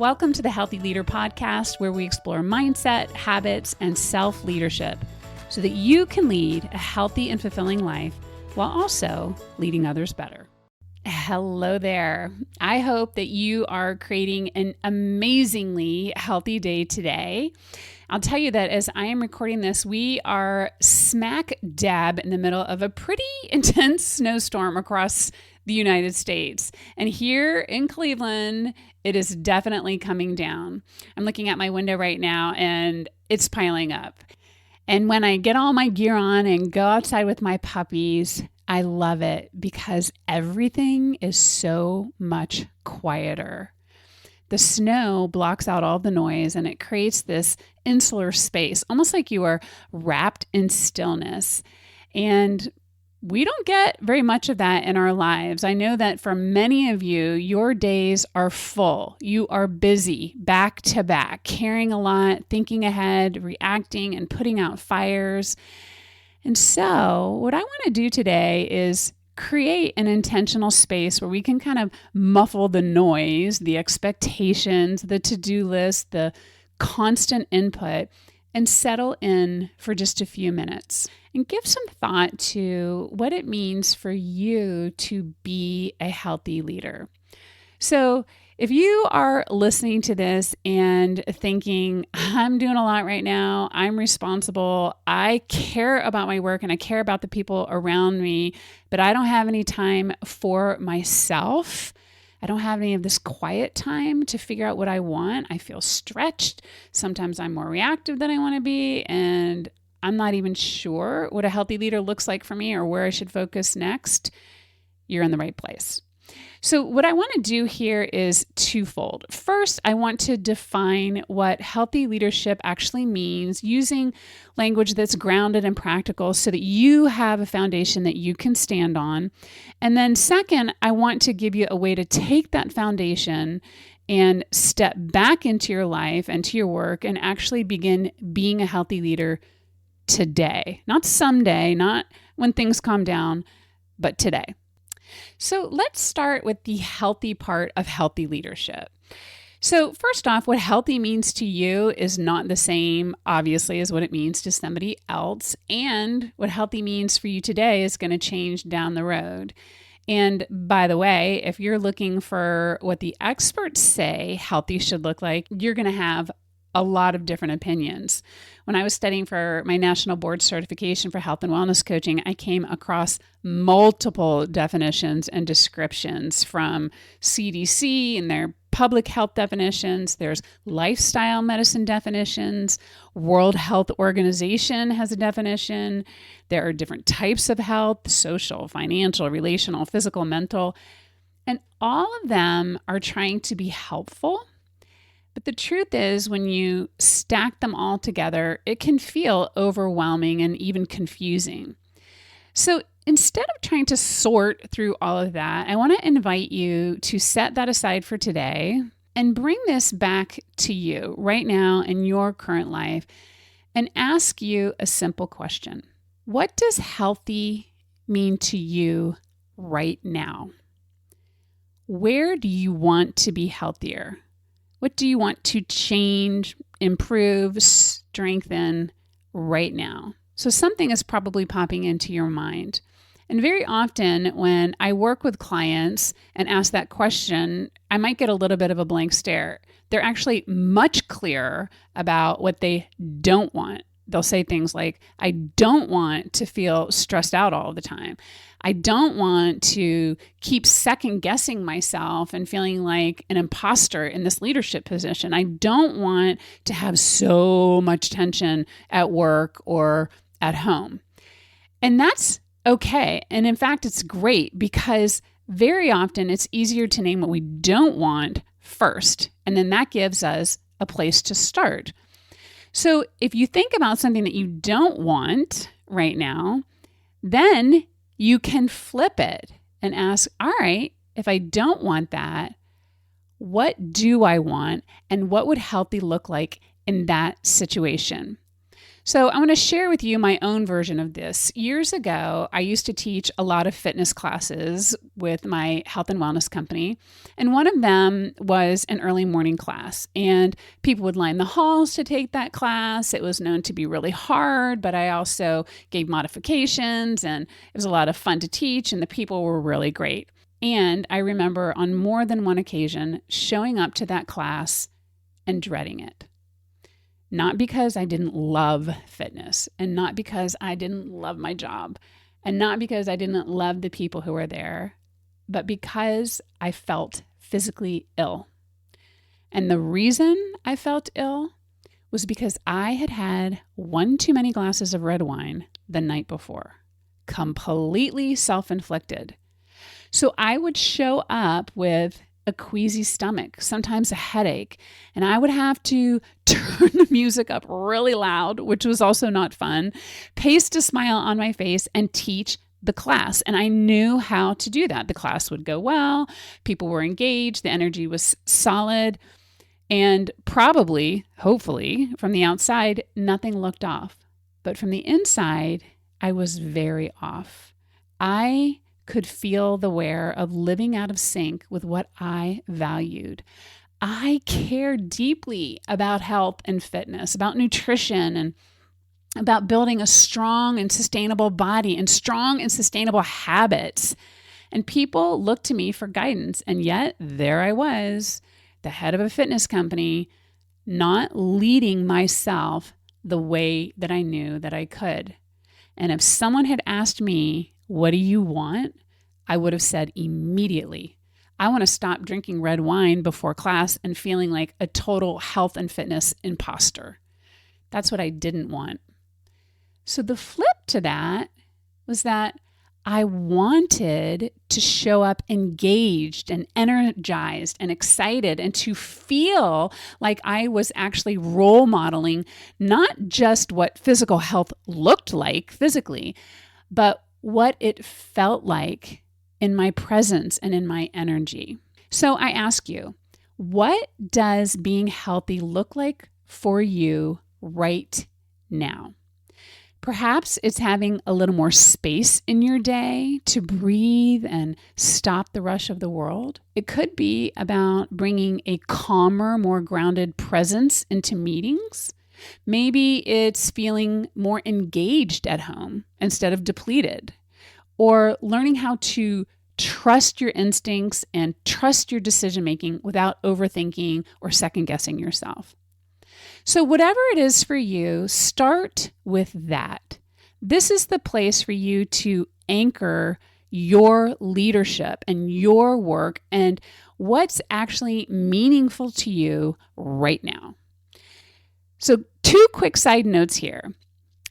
Welcome to the Healthy Leader Podcast, where we explore mindset, habits, and self-leadership so that you can lead a healthy and fulfilling life while also leading others better. Hello there. I hope that you are creating an amazingly healthy day today. I'll tell you that as I am recording this, we are smack dab in the middle of a pretty intense snowstorm across the United States. And here in Cleveland, it is definitely coming down. I'm looking at my window right now and it's piling up. And when I get all my gear on and go outside with my puppies, I love it because everything is so much quieter. The snow blocks out all the noise and it creates this insular space, almost like you are wrapped in stillness. And we don't get very much of that in our lives. I know that for many of you, your days are full. You are busy, back to back, caring a lot, thinking ahead, reacting, and putting out fires. And so what I want to do today is create an intentional space where we can kind of muffle the noise, the expectations, the to-do list, the constant input, and settle in for just a few minutes and give some thought to what it means for you to be a healthy leader. So if you are listening to this and thinking, I'm doing a lot right now, I'm responsible, I care about my work and I care about the people around me, but I don't have any time for myself, I don't have any of this quiet time to figure out what I want. I feel stretched. Sometimes I'm more reactive than I want to be, and I'm not even sure what a healthy leader looks like for me or where I should focus next. You're in the right place. So what I want to do here is twofold. First, I want to define what healthy leadership actually means using language that's grounded and practical so that you have a foundation that you can stand on. And then second, I want to give you a way to take that foundation and step back into your life and to your work and actually begin being a healthy leader today. Not someday, not when things calm down, but today. So let's start with the healthy part of healthy leadership. So first off, what healthy means to you is not the same, obviously, as what it means to somebody else. And what healthy means for you today is going to change down the road. And by the way, if you're looking for what the experts say healthy should look like, you're going to have a lot of different opinions. When I was studying for my national board certification for health and wellness coaching, I came across multiple definitions and descriptions from CDC and their public health definitions. There's lifestyle medicine definitions. World Health Organization has a definition. There are different types of health: social, financial, relational, physical, mental. And all of them are trying to be helpful. But the truth is, when you stack them all together, it can feel overwhelming and even confusing. So instead of trying to sort through all of that, I want to invite you to set that aside for today and bring this back to you right now in your current life and ask you a simple question. What does healthy mean to you right now? Where do you want to be healthier? What do you want to change, improve, strengthen right now? So something is probably popping into your mind. And very often when I work with clients and ask that question, I might get a little bit of a blank stare. They're actually much clearer about what they don't want. They'll say things like, I don't want to feel stressed out all the time. I don't want to keep second guessing myself and feeling like an imposter in this leadership position. I don't want to have so much tension at work or at home. And that's okay. And in fact, it's great because very often it's easier to name what we don't want first. And then that gives us a place to start. So if you think about something that you don't want right now, then you can flip it and ask, all right, if I don't want that, what do I want? And what would healthy look like in that situation? So I want to share with you my own version of this. Years ago, I used to teach a lot of fitness classes with my health and wellness company. And one of them was an early morning class. And people would line the halls to take that class. It was known to be really hard, but I also gave modifications and it was a lot of fun to teach and the people were really great. And I remember on more than one occasion showing up to that class and dreading it. Not because I didn't love fitness and not because I didn't love my job and not because I didn't love the people who were there, but because I felt physically ill. And the reason I felt ill was because I had had one too many glasses of red wine the night before, completely self-inflicted. So I would show up with a queasy stomach, sometimes a headache, and I would have to turn the music up really loud, which was also not fun, paste a smile on my face, and teach the class. And I knew how to do that. The class would go well, people were engaged, the energy was solid, and probably, hopefully, from the outside, nothing looked off. But from the inside, I was very off. I could feel the wear of living out of sync with what I valued. I cared deeply about health and fitness, about nutrition, and about building a strong and sustainable body and strong and sustainable habits. And people looked to me for guidance. And yet there I was, the head of a fitness company, not leading myself the way that I knew that I could. And if someone had asked me, "What do you want?" I would have said immediately, I want to stop drinking red wine before class and feeling like a total health and fitness imposter. That's what I didn't want. So the flip to that was that I wanted to show up engaged and energized and excited and to feel like I was actually role modeling not just what physical health looked like physically, but what it felt like in my presence and in my energy. So I ask you, what does being healthy look like for you right now? Perhaps it's having a little more space in your day to breathe and stop the rush of the world. It could be about bringing a calmer, more grounded presence into meetings. Maybe it's feeling more engaged at home instead of depleted, or learning how to trust your instincts and trust your decision-making without overthinking or second-guessing yourself. So whatever it is for you, start with that. This is the place for you to anchor your leadership and your work and what's actually meaningful to you right now. So 2 quick side notes here.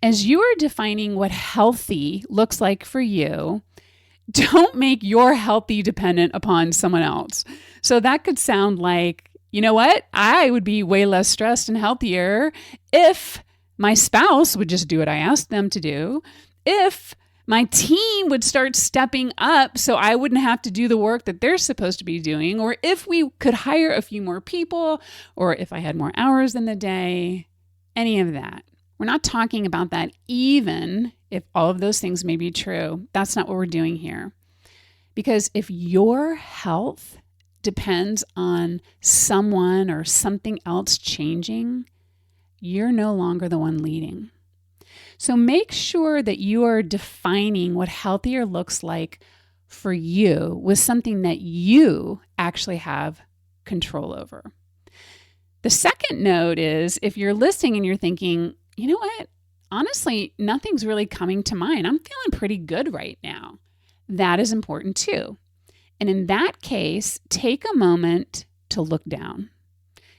As you are defining what healthy looks like for you, don't make your healthy dependent upon someone else. So that could sound like, you know what? I would be way less stressed and healthier if my spouse would just do what I asked them to do, if my team would start stepping up so I wouldn't have to do the work that they're supposed to be doing, or if we could hire a few more people, or if I had more hours in the day, any of that. We're not talking about that even if all of those things may be true. That's not what we're doing here. Because if your health depends on someone or something else changing, you're no longer the one leading. So make sure that you are defining what healthier looks like for you with something that you actually have control over. The second note is, if you're listening and you're thinking, you know what? Honestly, nothing's really coming to mind. I'm feeling pretty good right now. That is important too. And in that case, take a moment to look down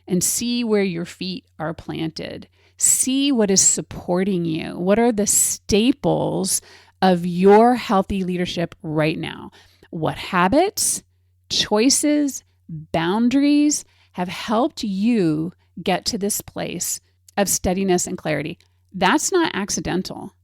and see where your feet are planted. See what is supporting you. What are the staples of your healthy leadership right now? What habits, choices, boundaries have helped you get to this place of steadiness and clarity? That's not accidental.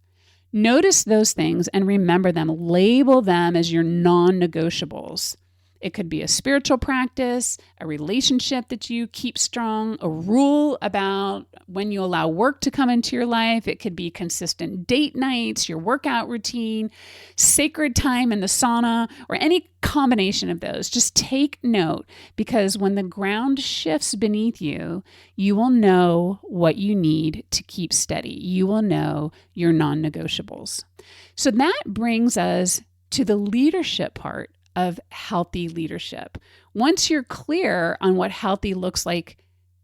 Notice those things and remember them. Label them as your non-negotiables. It could be a spiritual practice, a relationship that you keep strong, a rule about when you allow work to come into your life. It could be consistent date nights, your workout routine, sacred time in the sauna, or any combination of those. Just take note, because when the ground shifts beneath you, you will know what you need to keep steady. You will know your non-negotiables. So that brings us to the leadership part of healthy leadership. Once you're clear on what healthy looks like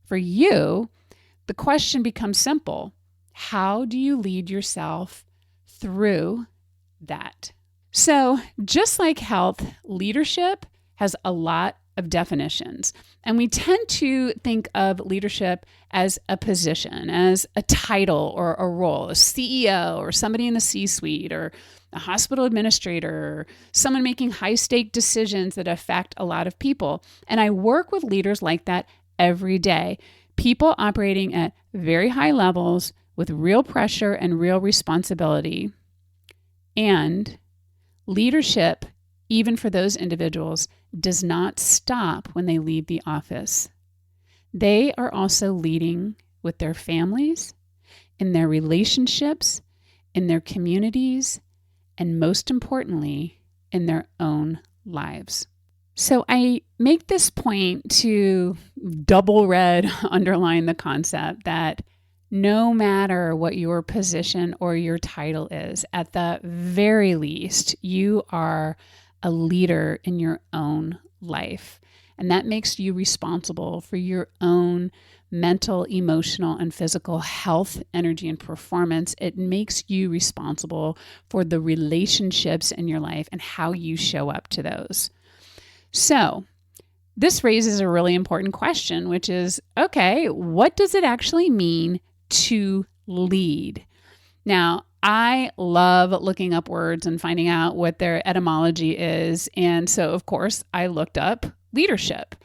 for you, the question becomes simple. How do you lead yourself through that? So just like health, leadership has a lot of definitions. And we tend to think of leadership as a position, as a title or a role, a CEO or somebody in the C-suite or a hospital administrator, or someone making high-stake decisions that affect a lot of people. And I work with leaders like that every day. People operating at very high levels with real pressure and real responsibility. And leadership, even for those individuals, does not stop when they leave the office. They are also leading with their families, in their relationships, in their communities, and most importantly, in their own lives. So I make this point to double red underline the concept that no matter what your position or your title is, at the very least, you are a leader in your own life. And that makes you responsible for your own mental, emotional, and physical health, energy, and performance. It makes you responsible for the relationships in your life and how you show up to those. So this raises a really important question, which is, okay, what does it actually mean to lead? Now, I love looking up words and finding out what their etymology is. And so, of course, I looked up leadership.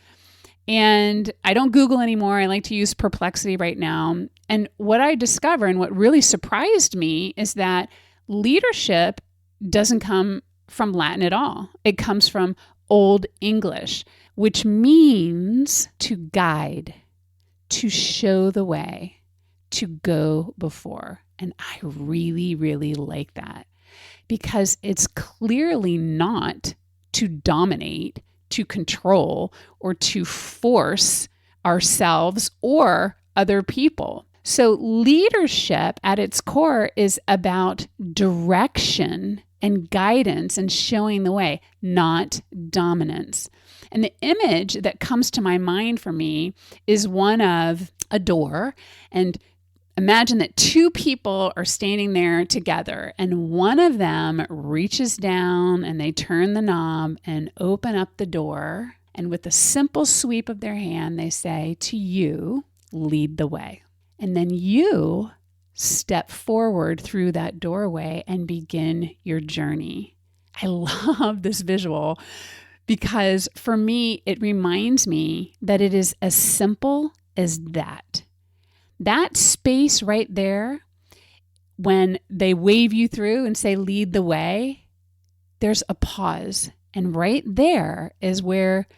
And I don't Google anymore. I like to use Perplexity right now. And what I discover and what really surprised me is that leadership doesn't come from Latin at all. It comes from Old English, which means to guide, to show the way, to go before. And I really, really like that because it's clearly not to dominate, to control, or to force ourselves or other people. So leadership at its core is about direction and guidance and showing the way, not dominance. And the image that comes to my mind for me is one of a door, and imagine that two people are standing there together and one of them reaches down and they turn the knob and open up the door. And with a simple sweep of their hand, they say, to you, lead the way. And then you step forward through that doorway and begin your journey. I love this visual because for me, it reminds me that it is as simple as that. That space right there, when they wave you through and say, lead the way, there's a pause. And right there is where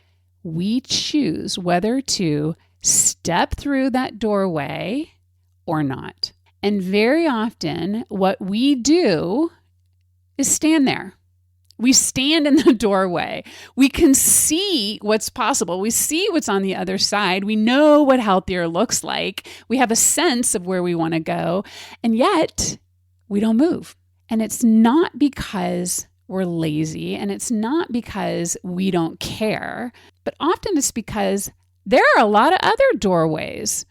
we choose whether to step through that doorway or not. And very often what we do is stand there. We stand in the doorway. We can see what's possible. We see what's on the other side. We know what healthier looks like. We have a sense of where we want to go. And yet we don't move. And it's not because we're lazy, and it's not because we don't care, but often it's because there are a lot of other doorways.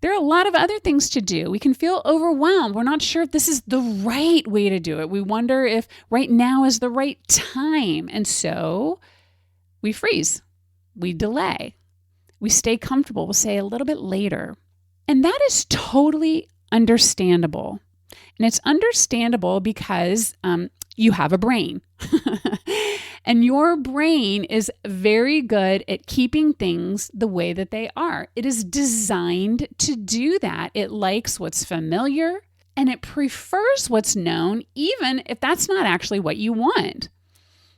There are a lot of other things to do. We can feel overwhelmed. We're not sure if this is the right way to do it. We wonder if right now is the right time. And so we freeze, we delay, we stay comfortable. We'll say a little bit later. And that is totally understandable. And it's understandable because you have a brain. And your brain is very good at keeping things the way that they are. It is designed to do that. It likes what's familiar and it prefers what's known, even if that's not actually what you want.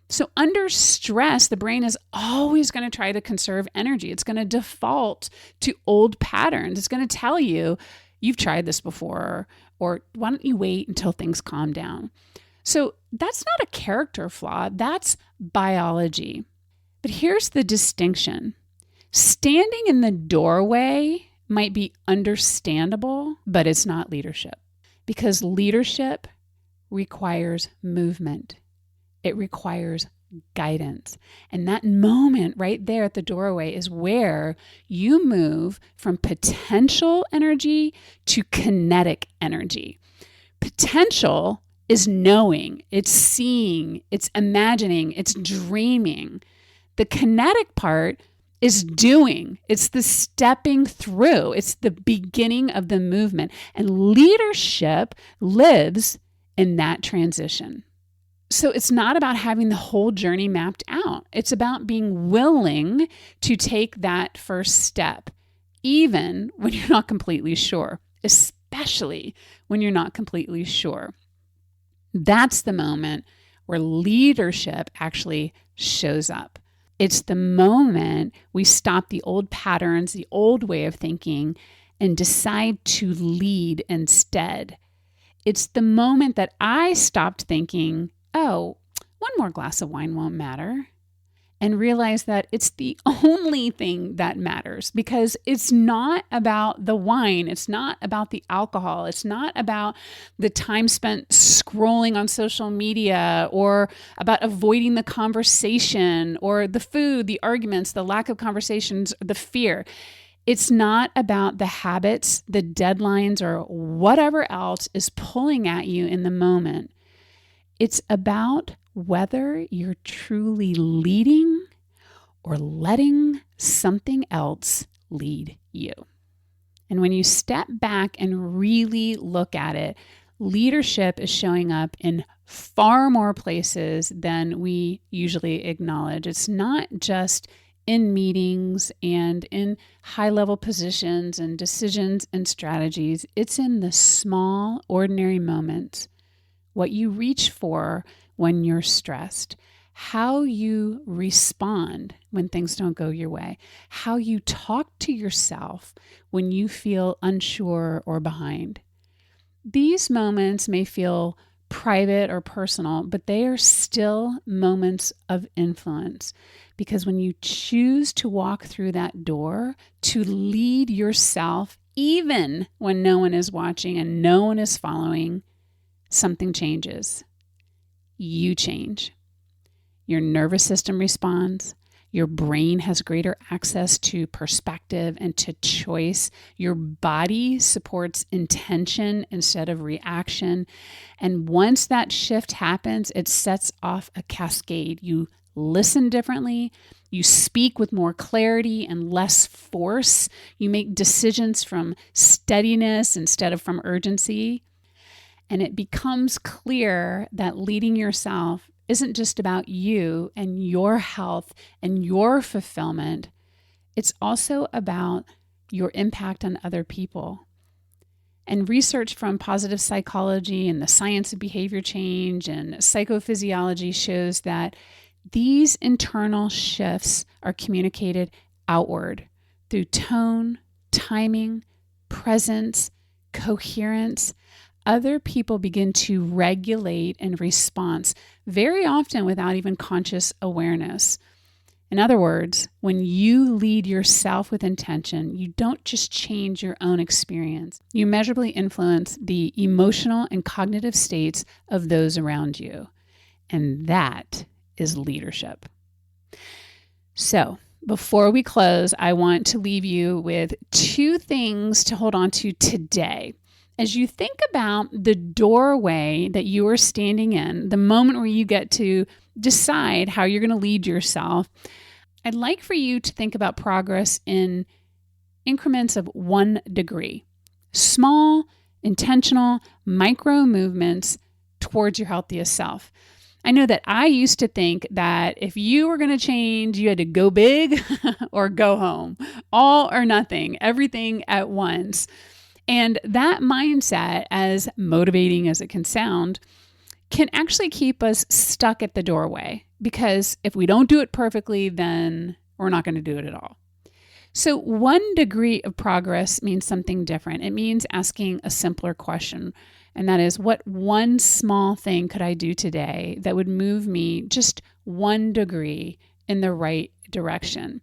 So under stress, the brain is always going to try to conserve energy. It's going to default to old patterns. It's going to tell you, you've tried this before, or why don't you wait until things calm down? So that's not a character flaw. That's biology. But here's the distinction. Standing in the doorway might be understandable, but it's not leadership. Because leadership requires movement. It requires guidance. And that moment right there at the doorway is where you move from potential energy to kinetic energy. Potential is knowing, it's seeing, it's imagining, it's dreaming. The kinetic part is doing. It's the stepping through. It's the beginning of the movement. And leadership lives in that transition. So it's not about having the whole journey mapped out. It's about being willing to take that first step, even when you're not completely sure, especially when you're not completely sure. That's the moment where leadership actually shows up. It's the moment we stop the old patterns, the old way of thinking, and decide to lead instead. It's the moment that I stopped thinking, oh, one more glass of wine won't matter, and realize that it's the only thing that matters, because it's not about the wine. It's not about the alcohol. It's not about the time spent scrolling on social media, or about avoiding the conversation, or the food, the arguments, the lack of conversations, the fear. It's not about the habits, the deadlines, or whatever else is pulling at you in the moment. It's about whether you're truly leading or letting something else lead you. And when you step back and really look at it, leadership is showing up in far more places than we usually acknowledge. It's not just in meetings and in high-level positions and decisions and strategies. It's in the small, ordinary moments. What you reach for when you're stressed, how you respond when things don't go your way, how you talk to yourself when you feel unsure or behind. These moments may feel private or personal, but they are still moments of influence, because when you choose to walk through that door to lead yourself, even when no one is watching and no one is following, something changes. You change. Your nervous system responds. Your brain has greater access to perspective and to choice. Your body supports intention instead of reaction. And once that shift happens, it sets off a cascade. You listen differently. You speak with more clarity and less force. You make decisions from steadiness instead of from urgency. And it becomes clear that leading yourself isn't just about you and your health and your fulfillment. It's also about your impact on other people. And research from positive psychology and the science of behavior change and psychophysiology shows that these internal shifts are communicated outward through tone, timing, presence, coherence. Other people begin to regulate and respond, very often without even conscious awareness. In other words, when you lead yourself with intention, you don't just change your own experience. You measurably influence the emotional and cognitive states of those around you. And that is leadership. So, before we close, I want to leave you with 2 things to hold on to today. As you think about the doorway that you are standing in, the moment where you get to decide how you're going to lead yourself, I'd like for you to think about progress in increments of 1 degree. Small, intentional, micro movements towards your healthiest self. I know that I used to think that if you were going to change, you had to go big or go home. All or nothing, everything at once. And that mindset, as motivating as it can sound, can actually keep us stuck at the doorway, because if we don't do it perfectly, then we're not going to do it at all. So 1 degree of progress means something different. It means asking a simpler question, and that is, what one small thing could I do today that would move me just 1 degree in the right direction?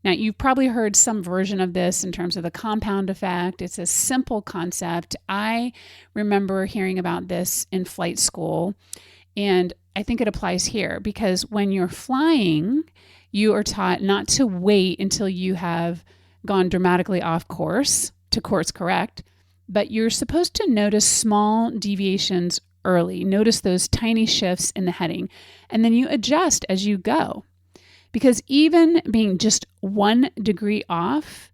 Now, you've probably heard some version of this in terms of the compound effect. It's a simple concept. I remember hearing about this in flight school, and I think it applies here, because when you're flying, you are taught not to wait until you have gone dramatically off course to course correct, but you're supposed to notice small deviations early. Notice those tiny shifts in the heading, and then you adjust as you go. Because even being just 1 degree off,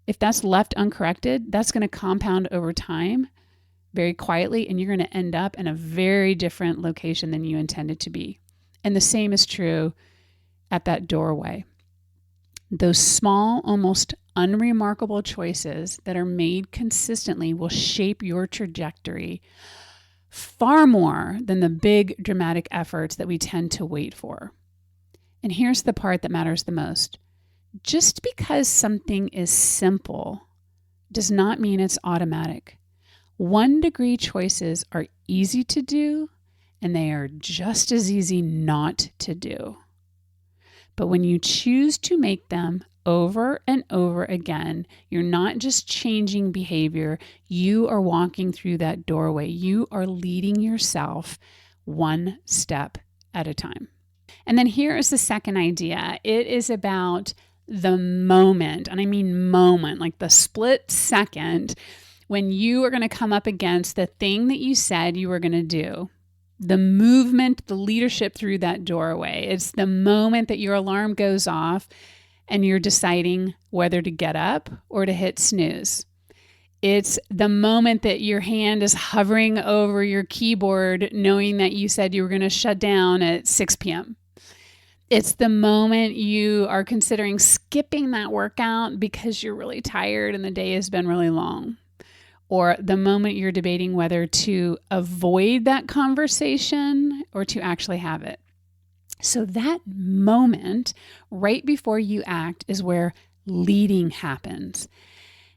if that's left uncorrected, that's going to compound over time very quietly, and you're going to end up in a very different location than you intended to be. And the same is true at that doorway. Those small, almost unremarkable choices that are made consistently will shape your trajectory far more than the big dramatic efforts that we tend to wait for. And here's the part that matters the most. Just because something is simple does not mean it's automatic. 1 degree choices are easy to do, and they are just as easy not to do. But when you choose to make them over and over again, you're not just changing behavior, you are walking through that doorway. You are leading yourself 1 step at a time. And then here is the second idea. It is about the moment, and I mean moment, like the split second when you are going to come up against the thing that you said you were going to do. The movement, the leadership through that doorway. It's the moment that your alarm goes off and you're deciding whether to get up or to hit snooze. It's the moment that your hand is hovering over your keyboard knowing that you said you were going to shut down at 6 p.m. It's the moment you are considering skipping that workout because you're really tired and the day has been really long. Or the moment you're debating whether to avoid that conversation or to actually have it. So that moment right before you act is where leading happens.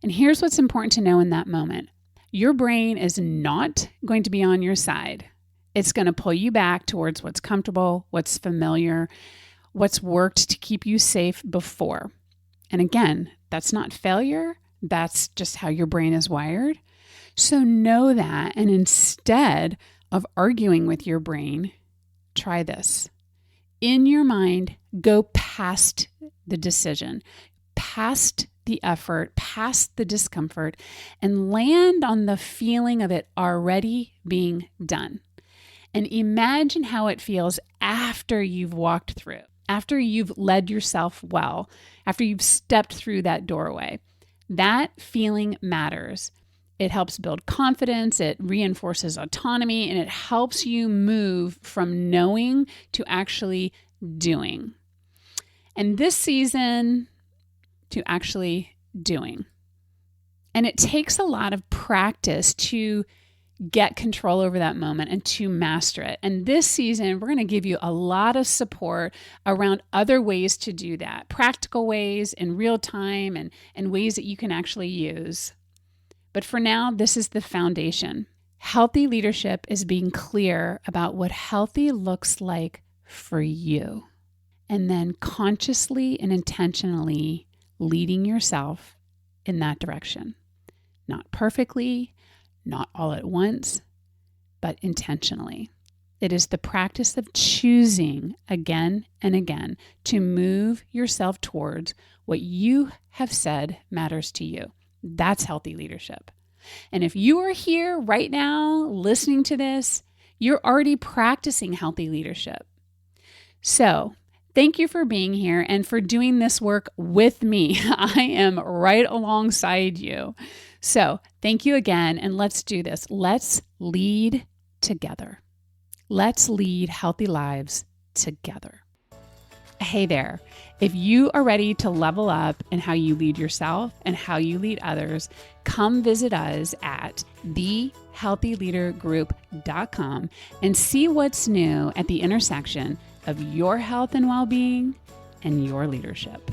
And here's what's important to know in that moment. Your brain is not going to be on your side. It's going to pull you back towards what's comfortable, what's familiar, what's worked to keep you safe before. And again, that's not failure. That's just how your brain is wired. So know that. And instead of arguing with your brain, try this. In your mind, go past the decision, past the effort, past the discomfort, and land on the feeling of it already being done. And imagine how it feels after you've walked through, after you've led yourself well, after you've stepped through that doorway. That feeling matters. It helps build confidence, it reinforces autonomy, and it helps you move from knowing to actually doing. And this season, to actually doing. And it takes a lot of practice to get control over that moment and to master it. And this season, we're going to give you a lot of support around other ways to do that, practical ways in real time and ways that you can actually use. But for now, this is the foundation. Healthy leadership is being clear about what healthy looks like for you, and then consciously and intentionally leading yourself in that direction. Not perfectly, not all at once, but intentionally. It is the practice of choosing again and again to move yourself towards what you have said matters to you. That's healthy leadership. And if you are here right now listening to this, you're already practicing healthy leadership. So thank you for being here and for doing this work with me. I am right alongside you. So thank you again, and let's do this. Let's lead together. Let's lead healthy lives together. Hey there. If you are ready to level up in how you lead yourself and how you lead others, come visit us at thehealthyleadergroup.com and see what's new at the intersection of your health and well-being and your leadership.